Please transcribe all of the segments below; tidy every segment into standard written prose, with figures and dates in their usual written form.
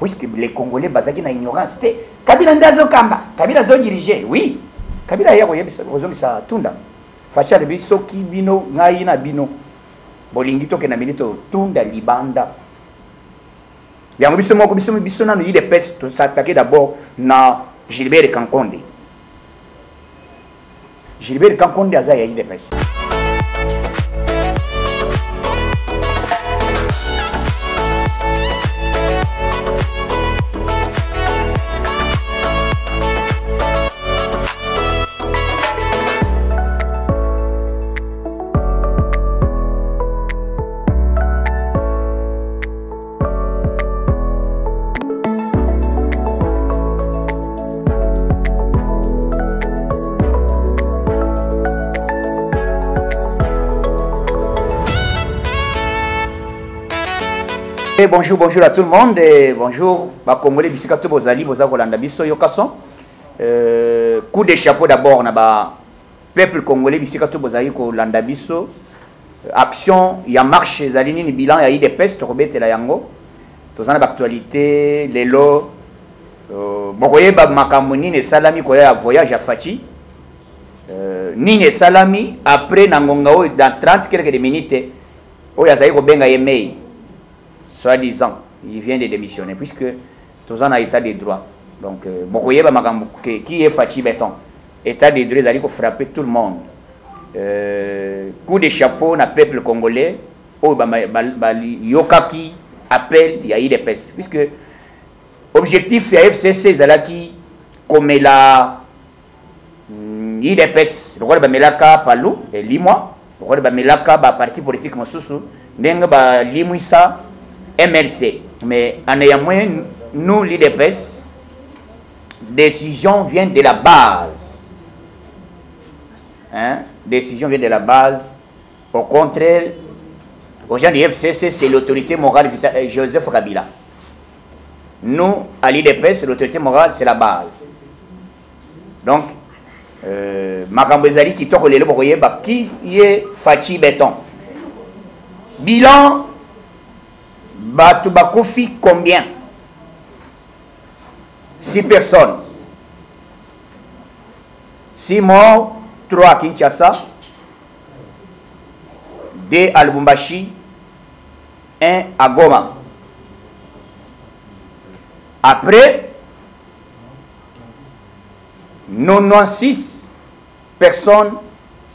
puisque les Congolais basaki na ignorance te Kabila ndazo kamba Kabila zo diriger oui Kabila ya koyebisa ozongisa tunda facha le biso ki bino ngai na bino bolingi to ke na milito tunda libanda yango biso moko biso nanu yide peste to s'attaquer d'abord na Gilbert Kankonde aza ya yide peste. Bonjour à tout le monde et bonjour ma Congolais bisikato bozali boza kolanda biso yokason coup de chapeau d'abord na ba peuple congolais bisikato bozali kolanda biso action ya marche ezali nini bilan ya IDPS to kobetela yango tozana ba actualité lelo bokoyeba makambo nini salami koya voyage à Fachi nini salami après na ngonga o dans 30 quelques minutes o ya zayi ko benga yemei soi-disant, il vient de démissionner, puisque tous en a état de droit. Donc, qui est Fachi Béton, état de droit, il faut frapper tout le monde. Coup de chapeau, na peuple congolais, Yokaki appelle, il y a eu des pestes. Puisque objectif c'est FCC, Zalaki, comme la IDPS, le roi de Melaka, Palou, et Limois, le roi de Melaka, parti politique, Moussoussou, Nenga, Limouissa, MLC, mais en ayant moins, nous, l'IDPS, décision vient de la base. Hein? Décision vient de la base. Au contraire, aux gens du FCC, c'est l'autorité morale Joseph Kabila. Nous, à l'IDPS, l'autorité morale, c'est la base. Donc, Makambezali qui toque les lois, qui est Fachi Béton. Bilan. Batubakofi combien? 6 personnes. 6 morts, 3 à Kinshasa, 2 à Lubumbashi, 1 à Goma. Après, 96 personnes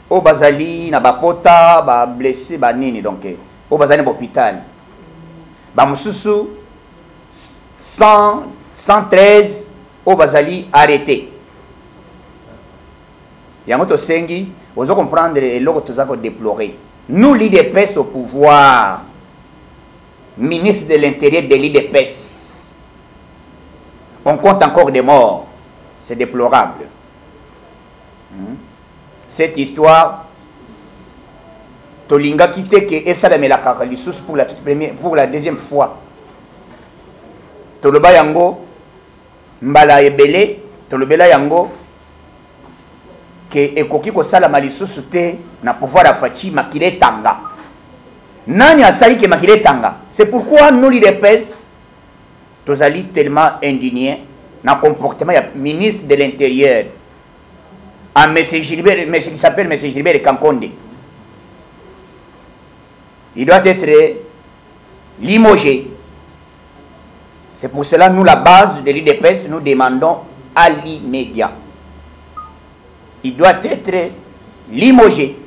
au Bazali, na Bapota, ba blessé, ba nini, donc au Bazali, na l'hôpital. Bamoussou 113 au Bazali arrêté. Yamoto Sengi, vous allez comprendre et l'autre tout ça qu'on déplorer. Nous l'IDPS au pouvoir, ministre de l'Intérieur de l'IDPS, on compte encore des morts. C'est déplorable. Cette histoire. Tolinga quitté que esa la kakalisous pour la toute première, pour la deuxième fois. Toloba yango mbala ebele, tolobela yango que ekoki ko sala malisusu te na pouvoir à Fachi makile tanga. Nani asali ke makile tanga. C'est pourquoi nous l'IDPS tozali tellement indignés na comportement ya ministre de l'Intérieur à monsieur Gilbert, monsieur qui s'appelle monsieur Gilbert Kankonde. Il doit être limogé. C'est pour cela nous, la base de l'IDPS, nous demandons à l'immédiat. Il doit être limogé.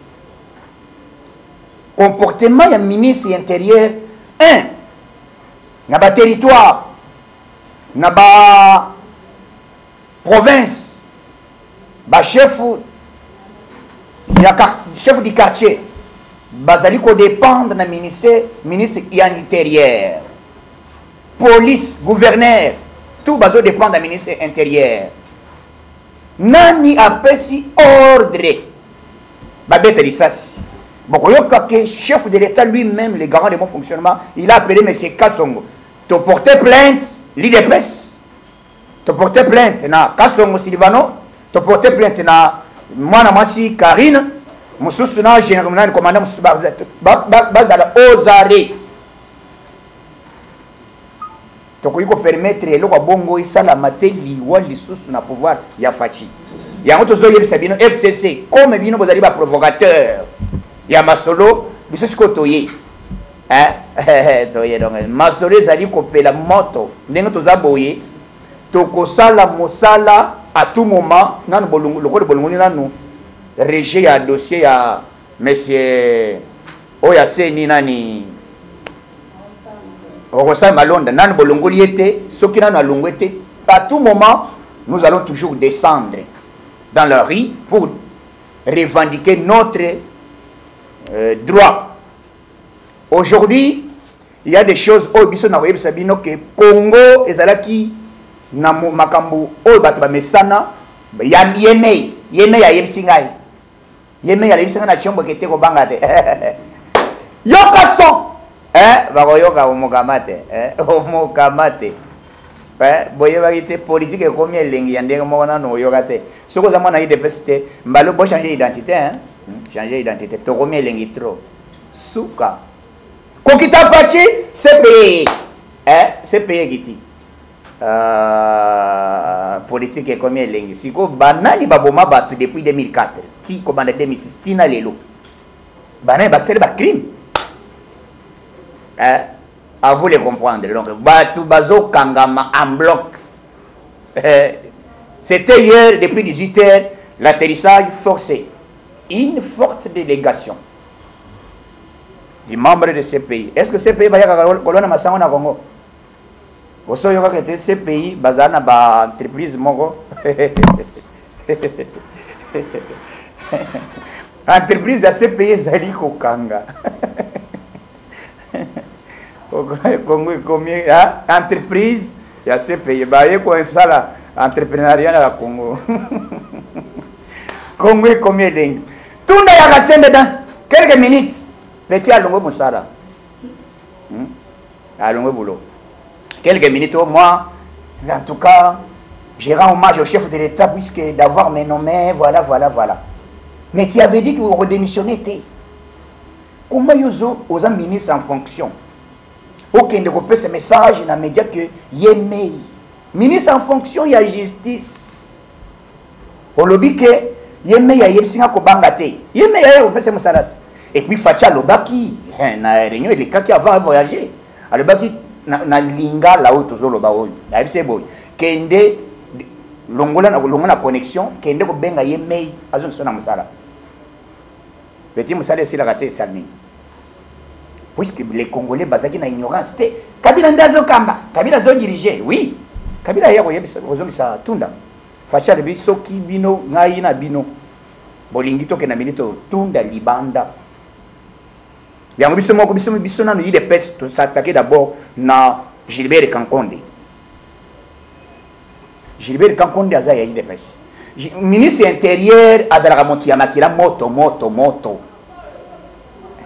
Comportement du ministre intérieur, dans le territoire, dans la province, le chef du quartier, Bazali ko dépendre na ministre intérieur, police, gouverneur, tout bazo dépend du ministre intérieur. Nani apesi ordre. Babete lisasi. Bokoyoka ke chef de l'État lui-même, le garant de bon fonctionnement, il a appelé M. Kassongo. Tu portais plainte, l'IDPS. Tu portais plainte na Kassongo Silvano. Tu portais plainte na Mwana Masi Karine. Moussous na général commandant Bazala aux arrêts. tokoki ko permettre eloko bongo esalama te liwa lisusu na pouvoir ya faci yango tozoyebisa bino FCC comme bino bozali ba provocateur ya masolo biso siko toye toye donc masolo ezali kopela moto ndenge toza boye tokosala mosala à tout moment nanu bolungu lokole bolungu nanu rejet ya dossier ya monsieur oya seni nani Rosa Malonda nanu bolungu liete soki nanu alungu ete à tout moment nous allons toujours descendre dans la rue pour revendiquer notre droit. Aujourd'hui, il y a des choses au biso na web sabino que Congo ezalaki na makambo o bato ba mesana ya yeme ya yebsingai yeme ya yebsinga na chombo kete ko bangate yokaso ba yoka omokamate omokamate boye bagite politique comme elengi ya ndenge moko nano yokate soko za mwana idepeste mbalo bo changer identité changer identité to comme elengi trop suka kokita fachi CPE CPE kiti politique comme elengi siko banani baboma batu depuis 2004 ti komanda 2006 tina lelo banani basere ba crime à vous les comprendre. Donc, Batou Bazo Kangama en bloc. C'était hier, depuis 18h, l'atterrissage forcé. Une forte délégation des membres de ces pays. Est-ce que ces pays va y avoir colonne Massango na Congo? Vous savez que ces pays, bazana ba entreprise moko. Entreprise de ces pays, Zali Kokanga. Entreprise, il y a ces pays. Il y a ça, entrepreneuriat à Congo. Congo est combien de lignes? Tout le monde dans quelques minutes. Petit à Longo Moussara. À Longo Boulot. Quelques minutes au moins. En tout cas, j'ai rendu hommage au chef de l'État puisque d'avoir mes nommés, voilà. Mais tu avais dit que vous redémissionnez. Comment vous avez ministre en fonction? Ok, ne pas ce message dans les médias que Yémei, ministre en fonction, il y a justice. Au lobby que Yémei a Yémsinga Kobangate. Yémei a fait ce message. Et puis Fatia Lobaki, na réunion, il est quand il va voyager. À Lobaki, na linga là-haut, toujours le baoui. La FC Boy. Kende, l'ongola connexion, Kende Kobenga Yémei, à zone son Moussala. Petit Moussala, c'est la raté, Salmi. Puisque les Congolais basaki na ignorance te Kabila ndazo kamba Kabila zo diriger oui Kabila ya koyebisa ozongisa tunda facha de biso ki bino ngai na bino bolingi to ke na milito tunda libanda yango biso moko biso na yide peste to s'attaquer d'abord na Gilbert Kankonde aza ya yide peste ministre intérieur azala monti ya makila moto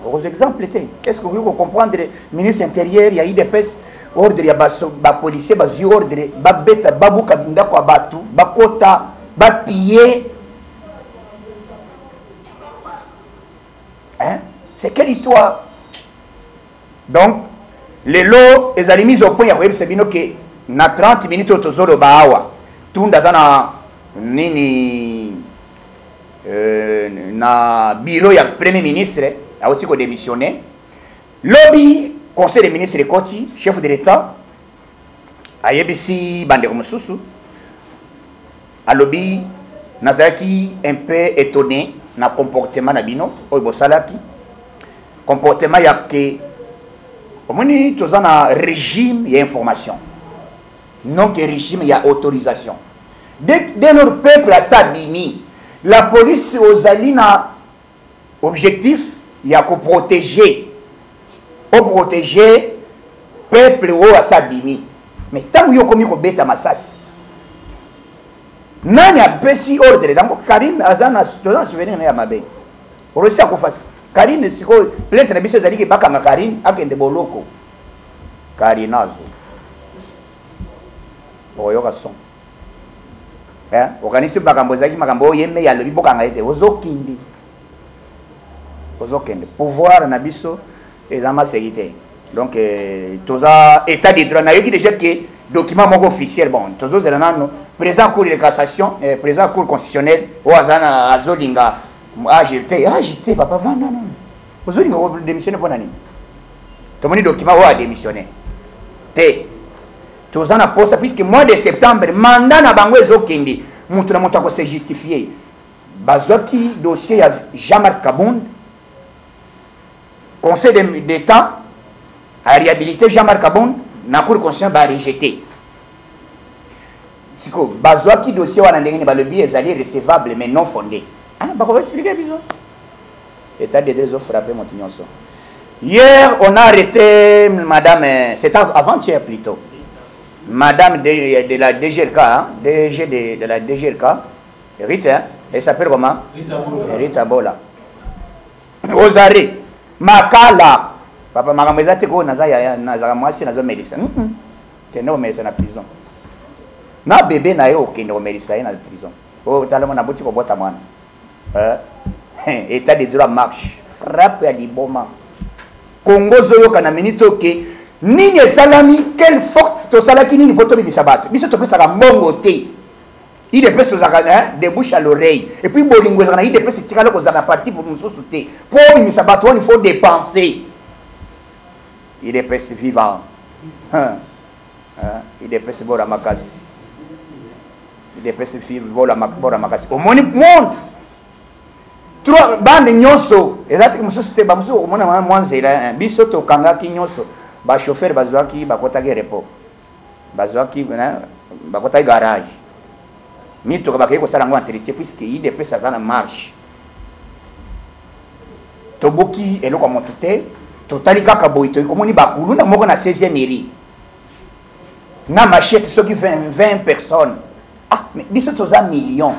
aux exemples, est-ce que vous pouvez comprendre le ministre intérieur, il y a eu des pèses, ordre, il y a des policiers, des ordres, des bêtes, des babouka, des batu, des kota, des pillés. C'est quelle histoire? Donc, les lots, ils ont mis au point, il y a que na 30 minutes au tozoro bawa. Tout dans nini na bureau, il y a le premier ministre. A aussi démissionné. Lobby, conseil des ministres de Koti, chef de l'État, a yebisi bande comme Soussou. A lobby, Nazaki un peu étonné na comportement nabino, au Salaki. Comportement ya que, au moins, tous un régime, il y a information. Non que régime, il y a autorisation. Dès notre peuple a s'abîmé, la police aux alina objectif. Il y a qu'à protéger le peuple à s'abîmer. Mais tant que vous avez bêta massas, nani a pessi ordre. Donc Karine Azana, tu as souvenir de ma belle. Pour réussir à faire Karine, c'est quoi? Peut-être que vous avez dit que Karine a des boloko. Karinazo. Oyokason. Organisme Bakambozaki, Makambo, Yeme, ya le Bibokanga, Ozokindi. Pouvoir nabiso et dans ma sécurité. Donc toza état de droit na yoki déjà que document moko officiel bon tozo zelana président cour de cassation président cour constitutionnel o azana azolinga agité papa vanda non ozolinga ko démissionner pour nani tomoni document o a démissionné te toza na poste puisque mois de septembre mandat na bango ezokende mutu na mutu ko se justifier bazwaki dossier ya Jean-Marc Kabund conseil d'état a réhabilité Jean-Marc Kabund na cour constitutionnelle ba rejeté siko bazwaki dossier wana ndenge ni balobi ezali recevable mais non fondé ah ba ko expliquer biso état de droit frappé Montignonso. Hier on a arrêté madame c'était avant-hier plutôt madame de la DGRK hein, DG de la DGRK Rita elle s'appelle comment Rita Bola aux arrêts makala papa makambo ezate ko nazaka mwasi nazo medicine kende o medicine na prison na bébé na yo kende o medicine na prison o talamo na boti ko bota mwana état de droit marche frappe à liboma Congo zoyo kana minito ke nini salami quel forte to salaki nini poto bibisa bato biso to pesa ka mbongo te il est presque de bouche à l'oreille et puis bolingo ezana il est presque tikalo ko zana parti pour nous soutenir pour bibisa bato il faut dépenser. Il est presque vivant. Il est presque bora makasi. Il est presque vivant bora makasi. Au monde trois bandes nyonso. Ezati mususu ba mususu omona mwanzela biso to kangaki nyonso. Ba chauffeur bazwaki bakota ke repo. Bazwaki bakota garage. Mito ka bakeko sala ngo entretien puisque il est presque à la marche. Toboki eloko motute totali kaka boito komoni bakulu na moko na 16e mairie na machette soki 20 personnes ah mais biso toza million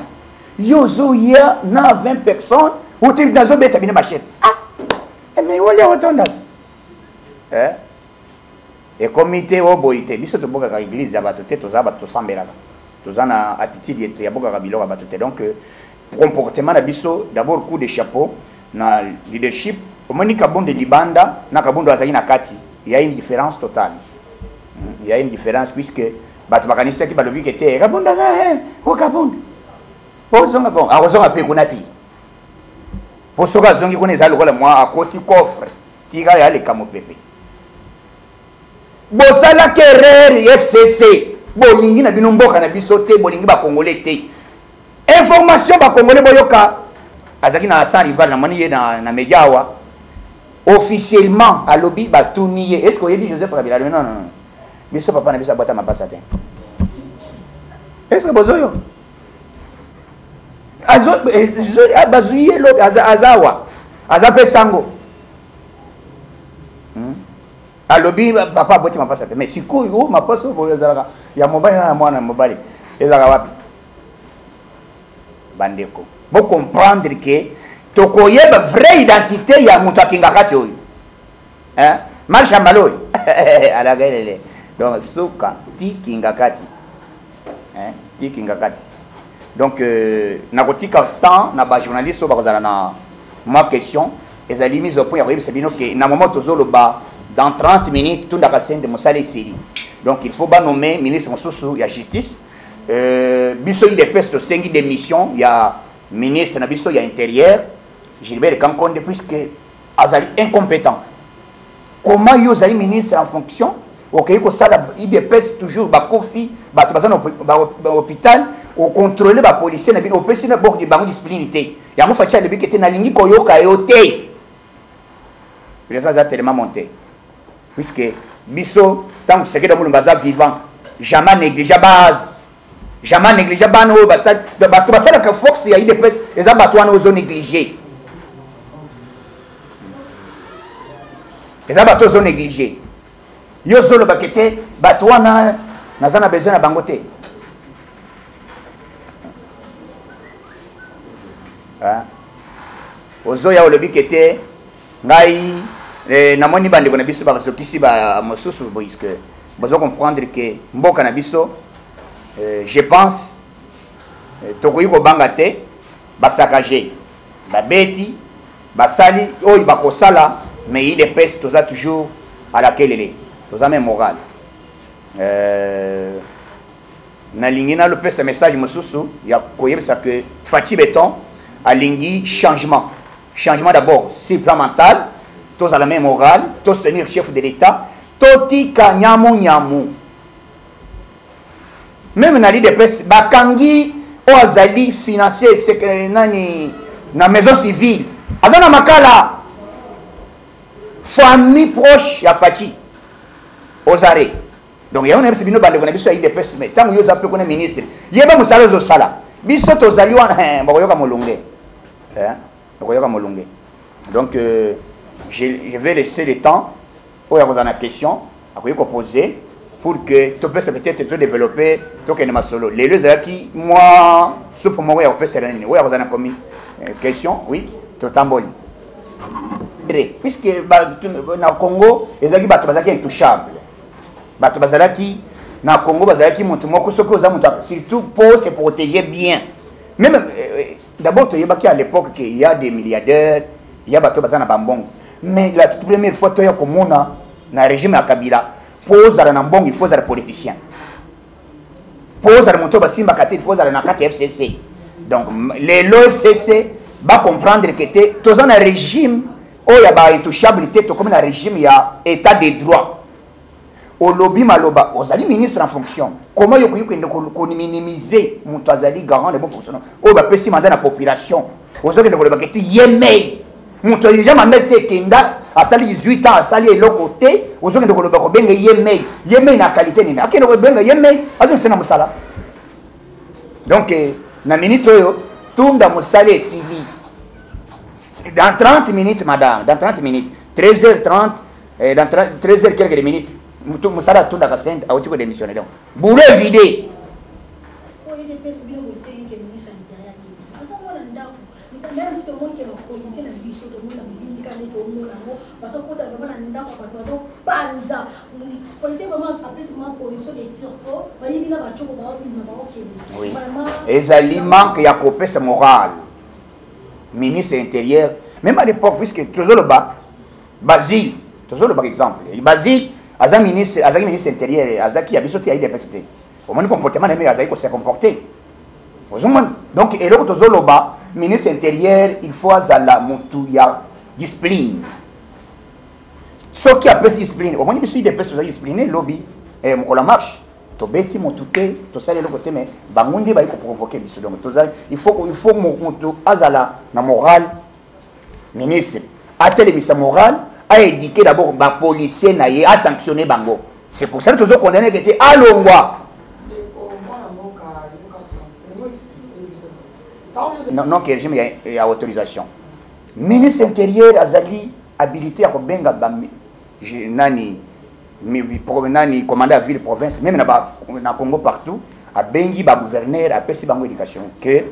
yozo ya na 20 personnes hotel dazo beta bina machette ah mais wole otondas et comité o boité biso to boka ka église ya bato te toza bato sambelaka toza na attitude ya boka ka biloko bato te donc comportement na biso d'abord coup de chapeau na leadership. Omoni Kabund libanda na Kabund azali na kati, il y a une différence totale. Il y a une différence puisque bat makanisa ki balobi ke te Kabund azali o Kabund. Pozonga bon, azonga pe kunati. Posoka zongi kone za lokola moi à côté coffre. Tiga ya le kamo pepe. Bosala kerer FCC. Bolingi na bino mboka na biso te, bolingi ba congolais te. Information ba congolais boyoka. Azaki na sans rival na mani na mediawa. Officiellement à lobby batuni est-ce que Joseph Kabila non non mais ce papa na bisa bota mapasa te est-ce que bozoyo azo bazuye lo azawa azape sango à lobby papa bota mapasa te mais sikoyo mapasa bozalaka ya mobali na mwana mobali ezaka wapi bandeko bo comprendre que tokoyeba vraie identité ya mutu akingakati oyo marche ambalo alagalele donc suka tikingakati tikingakati donc nakotika temps na ba journaliste ba kozala na ma question ezali mise au point ya koyebisa bino ke na moment tozoloba dans 30 minutes tunda kasende mosala esili donc il faut ba nommer ministre mosusu ya justice biso ide pesto sengi de mission ya ministre na biso ya intérieur Gilbert Kankonde puisque azali incompétent. Comment yo azali ministre en fonction? Ok, ko sala IDPS toujours ba kofi ba tobazana hôpital au contrôler ba policier na bino au pesi na bord de bango disciplinité. Ya mo facha le bikete na lingi ko yoka yote. Président a tellement monté. Puisque biso tant que c'est que dans le baza vivant, jamais négliger base. Jamais négliger bano basal ba to basala ka force ya IDPS eza batwana ozo négliger. Les abattoirs sont négligés. Yo solo bakete batwana nazana besoin na bangote. Ozo ya olobi kete ngai na moni bande bona biso ba sokisi ba mosusu boiske bozo comprendre que mboka na biso je pense tokoyi ko banga te ba saccager ba beti ba sali oyi ba kosala mais il est peste toujours à laquelle elle est. Tous même moral. Na lingi na le ce message mosusu ya koyebisa que Fati Beton a lingi changement. Changement d'abord sur le plan mental, tous à la même morale, tous tenir chef de l'État, toti kanyamu nyamu. Même na l'idée de presse, bakangi o azali financier nani na maison civile. Azana makala famille proche ya Fati aux arrêts. Donc il y a un MC bino bande kona biso ide pesi mais tant yo za pe kona ministre yeba musala zo sala biso to zaliwa bakoyoka molonge bakoyoka molonge. Donc je vais laisser le temps pour avoir une question à poser pour que tu puisses peut-être te développer to kenema solo les deux qui moi ce pour moi ya peut se rendre ouais avoir une question oui to tamboli puisque na Congo ezaki bato bazaki intouchable. Bato bazalaki na Congo bazalaki mutu moko soko za mutu surtout pour se protéger bien. Même d'abord tu yebaki à l'époque qu'il y a des milliardaires, il y a bato bazana bambong. Mais la toute première fois tu y a komona na régime ya Kabila pose à na mbong il faut être politicien. Pose à mutu basimba kati il faut être na kati FCC. Donc les FCC va comprendre que tu es un régime où il y a intouchabilité comme un régime il y a état de droit. Au lobby maloba, aux alliés ministres en fonction. Comment vous pouvez minimiser mon tazali garant de bon fonctionnement? Oh, bah, petit mandat la population. Aux autres, vous pouvez dire yemei. Mon tazali mandat c'est kenda à sali 18 ans à sali l'autre côté. Aux autres, vous pouvez dire yemei. Yemei na qualité ni. À quel vous pouvez dire yemei? À ce c'est na musala. Donc, na minute tout dans musala est civil. Dans 30 minutes, madame. Dans 30 minutes. 13h30. Dans 13h quelques minutes. Mutu musala tunda kasenda au tiko démissionner donc boulot vidé oui ezali manque ya kopesa moral ministre intérieur même à l'époque puisque toujours le bas Basile toujours le par exemple Basile Azan ministre intérieur, Azaki a besoin de faire des personnes. Au moins le comportement des mecs Azaki se comporter. Donc et l'autre zoloba ministre intérieur il faut azala mutuya discipline. Ce qui appelle discipline, au moins il faut des personnes disciplinées lobby et mon la marche. To beti motuté, to sale le côté mais bangonde ba provoquer biso donc il faut mutu azala na morale ministre. Atelier misa morale a éduqué d'abord les policiers à sanctionner bango. C'est pour ça que nous avons condamné que c'était à l'ongwa. Non, que régime y a autorisation. Ministre intérieur Azali habilité à benga nani commandant à ville province même na Congo partout a bengi ba gouverneur a pesi bango éducation que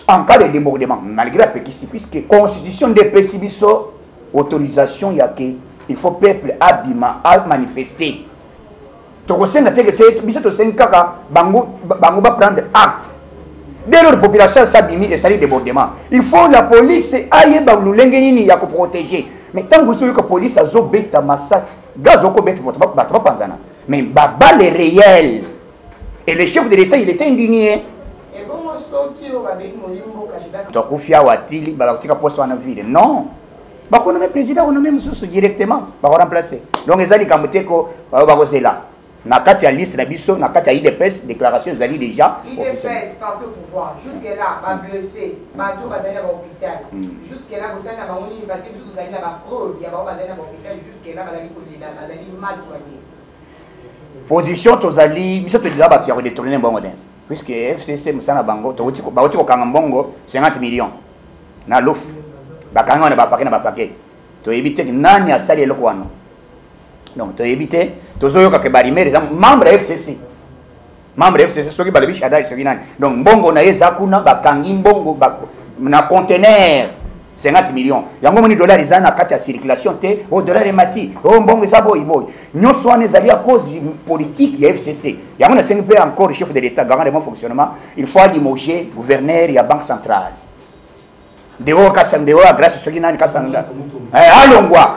en cas de débordement malgré la péquissi puisque constitution de Pesibiso autorisation ya que il faut peuple abima à manifester to kosenga teke biso to senga bango ba prendre acte dès lors population s'abimi et ça débordement il faut la police aye ba lulenge nini ya ko protéger mais tant que la police azo beta massa gazo ko beta ba panzana mais baba les réels et le chef de l'état il était indigné et bon soki o ba beki molimbo kashida to kufia watili ba kutika poste en ville non. Bah, on nomme président, on nomme monsieur directement, bah, on remplacer. Donc, les alliés Kamuteko, bah, c'est là. Na kati ya liste na biso, na kati ya IDPS, déclaration des alliés déjà. IDPS, parti au pouvoir. Jusque-là, va blessé, bateau va donner à l'hôpital. Jusque-là, vous savez, on y va passer, vous allez à la preuve, il y a pas à l'hôpital, jusque-là, va aller pour les dames, va aller mal soigner. Position, tous alliés, biso te disait, bah, tu as détourné un bon modèle. Puisque FCC, Moussana Bango, tu as Kangambongo, 50 millions. Na l'ouf. Bakanga na bapake na bapake to éviter que nani asali eloko wana donc to éviter to zoyoka ke barimere za membre FCC soki balebi shadai soki nani donc mbongo na yeza kuna bakangi mbongo na conteneur 50 millions yango moni dollars izana kati ya circulation te o dollar mati o mbongo za boy nyonso wana ezali à cause politique ya FCC yango na 5 pays encore chef de l'état garant de bon fonctionnement il faut limoger gouverneur ya banque centrale Dewo kasam dewo grâce ce qui n'a kasanga alongwa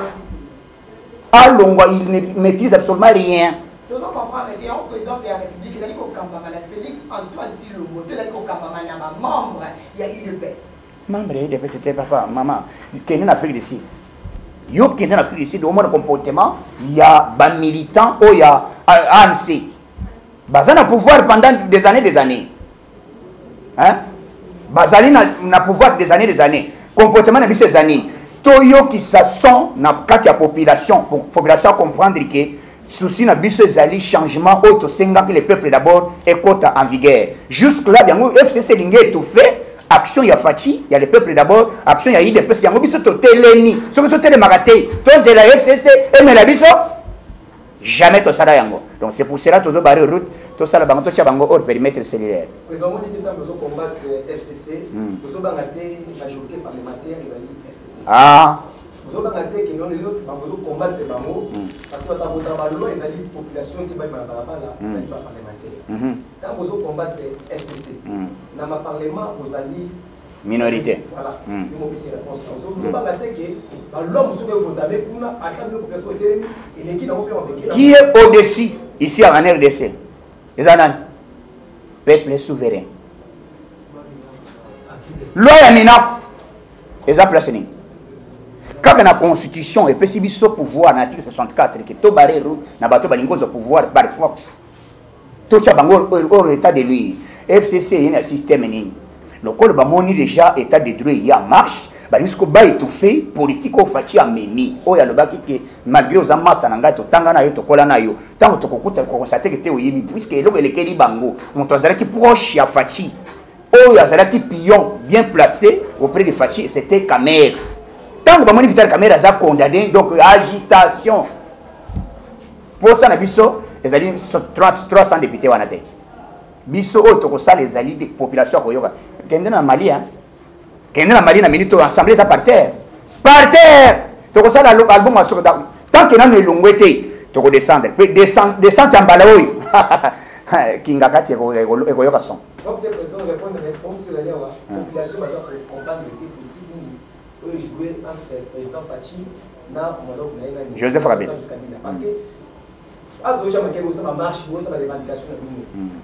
Alongwa, il ne maîtrise absolument rien. Tu dois comprendre qu'il y a un président de la République, il a dit qu'au Kambamana, Félix Antoine Tshilombo, il a dit qu'au Kambamana, membre, il y a UDPS. Membre de UDPS, c'était papa, maman. Qui est en Afrique du Sud. Yo qui est en Afrique du Sud, au moins le comportement, il y a des militants, il y a ANC. Bazali na pouvoir pendant des années. Hein? Bazali na pouvoir des années. Comportement na biso des années. Toyo qui s'asson na kati ya population, pour population comprendre que souci na biso ezali changement auto senga que le peuple d'abord écoute en vigueur. Jusque là yango FCC lingé étouffé. Action ya Fachi, il y a le peuple d'abord, action ya IDPS, yango biso to teleni, so to tele magaté, to zela FCC et mais la biso jamais to sala yango. Donc c'est pour cela to zo barrer route, to sala bango to cha bango hors périmètre cellulaire. Président dit que nous combattre FCC, nous bangaté majorité parlementaire FCC. Ah. Nous bangaté que nous bango combattre bango parce que ta voter ba loi ezali population qui ba parlementaire. Quand vous combattre FCC, dans le Parlement, vous allez minorité. Voilà. Qui est au-dessus ici en RDC? Les Anan. Peuple souverain. Loi Yamina. Les Aplasini. Quand la Constitution est possible au pouvoir, l'article 64, que tout barré route, n'a pas tout au pouvoir, par force. Tout ça, au état de nuit. FCC est un système. Donc, on a déjà état de droit, il y a marche. Banisco ba étouffé politique au fati a memi. O ya lobaki que malgré aux amas sananga to tangana yo to kolana yo. Tant to kokuta ko constater que te oyebi puisque eloko elekeli bango. On tozala ki proche ya fati. O ya zala ki pion bien placé auprès de Fati, c'était Kamer. Tant que bamoni Vital Kamer a condamné donc agitation. Pour ça na biso ezali 300 députés wanate. Biso o to ko sala ezali de population ko yoka. Kende na Mali hein. Kende na Mali na minute assemblée ça par terre. Par terre. To ko sala album a so tant que na elongwete to ko descendre. Puis descendre en balaoy. Kinga kati ko yoka son. Donc le président répond à la réponse sur la population va comprendre les politiques où jouer entre le président Fachi et Joseph Kabila. Parce que ah déjà mais que ça marche, ça va revendication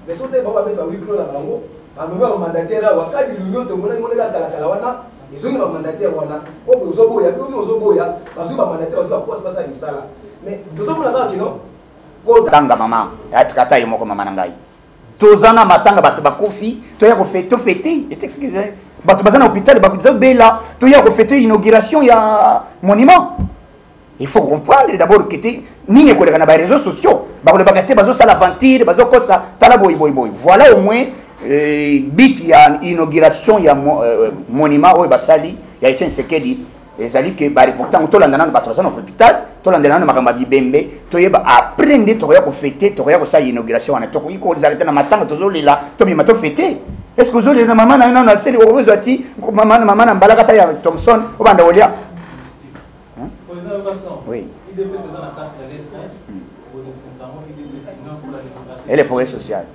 mais si on est pas mettre huis clos là bango, bango mandataire là wakati l'union de mona la kala wana, ils ont un mandataire wana. O que zo boya, que zo boya, parce que mandataire zo pas passer à l'isala. Mais nous avons là qui non. Tanga mama, atukata yomoko mama nangai. Tozana matanga bato bakofi, toya ko fêter, et excusez, bato bazana hôpital bakuzo bela, toya ko fêter inauguration ya monument. Il faut comprendre d'abord que ni ne collègues na ba réseaux sociaux, ba ko le bagate bazo sala aventure, bazo kosa tala boy. Voilà au moins bit ya inauguration ya monument o basali ya Etienne Sekedi. ezali ke bari pourtant to landana ba trosa na hôpital to landana na makamba bibembe to yeba aprendre to ya ko fêter to ya ko sa inauguration wana to ko iko zaleta na matanga to zolela to bi mato fêter est-ce que zolela mama na seli o bezati mama na mbalaka ta ya Thomson o banda olia oui elle est pour social